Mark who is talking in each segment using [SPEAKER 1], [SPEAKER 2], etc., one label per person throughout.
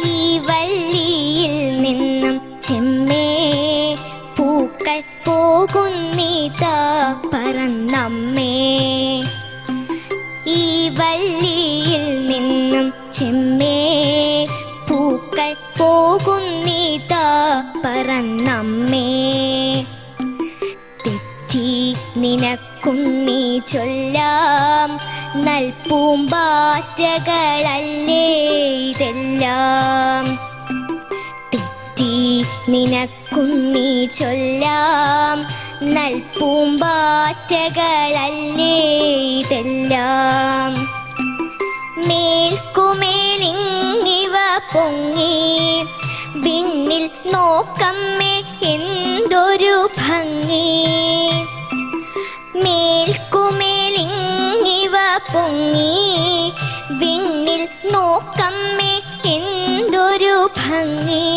[SPEAKER 1] ഈ വള്ളിയിൽ നിന്നും ചെമ്മേ പൂക്കൾ പോകുന്നിതാ പറന്നമ്മേ. ഈ വള്ളിയിൽ നിന്നും ചെമ്മേ പൂക്കൾ പോകുന്നിതാ പറന്നമ്മേ. തെറ്റി നിനക്കുണ്ണി ചൊല്ലാം നൽപൂമ്പാറ്റകളല്ലേ ഇതെല്ലാം. തെറ്റി നിനക്കുണ്ണി ചൊല്ലാം നൽപൂമ്പാറ്റകളല്ലേ ഇതെല്ലാം. മേൽക്കുമേലിങ്ങിവ പൊങ്ങി വിണ്ണിൽ നോക്കമ്മേ എന്തൊരു ഭംഗി. മേൽക്കുമേലിങ്ങിവ പൊങ്ങി വിണ്ണിൽ നോക്കമ്മേ എന്തൊരു ഭംഗി.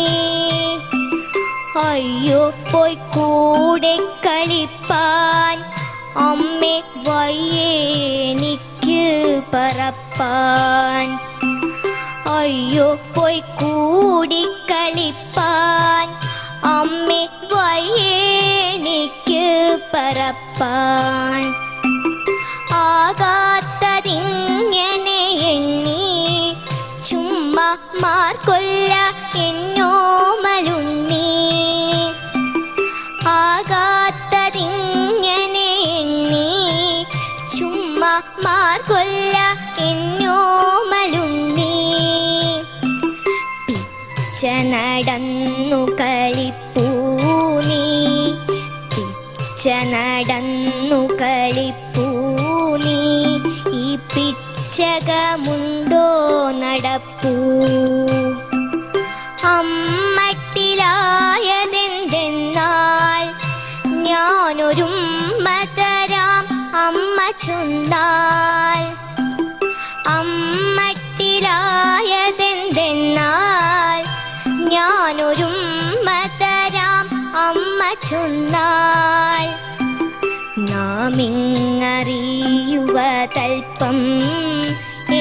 [SPEAKER 1] അയ്യോ പോയി കൂടെ കളിപ്പാൻ അമ്മേ വയ്യെനിക്ക് പറപ്പാൻ. അയ്യോ പോയി കൂടി കളിപ്പാൻ അമ്മേ വയ്യെനിക്ക് പറപ്പാൻ. ആകാത്തതിങ്ങനെ എണ്ണി ചുമ്മാ മാർക്കൊല്ല എന്നോമലുണ്ണി. ആകാത്തതിങ്ങനെ എണ്ണി ചുമ്മാ മാർക്കൊല്ല എന്നോമലുണ്ണി. പിച്ച നടന്നു കളിപ്പൂ നീ, പിച്ച നടന്നു കളിപ്പൂ നീ. ഈ പിച്ചകമുണ്ടോ നടപ്പൂ. അമ്മട്ടിലായതെന്തെന്നാൽ ഞാനൊരുമ്മ തരാം അമ്മ ചൊന്നാൽ. അമ്മട്ടിലായതെന്തെന്നാൽ ഞാനൊരുമ്മ തരാം അമ്മ ചൊന്നാൽ. നാമിങ്ങറിയുവതൽപ്പം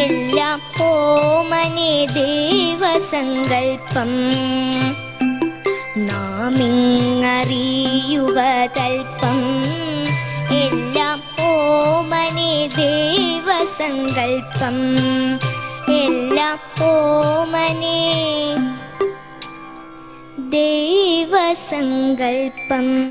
[SPEAKER 1] എല്ലാം ഓമനെ ദേവസങ്കൽപ്പം. നാമിങ്ങറിയുവതൽപ്പം എല്ലാം ഓമനെ ദേവസങ്കൽപ്പം. എല്ലാം ഓമനെ ദേവസങ്കൽപ്പം.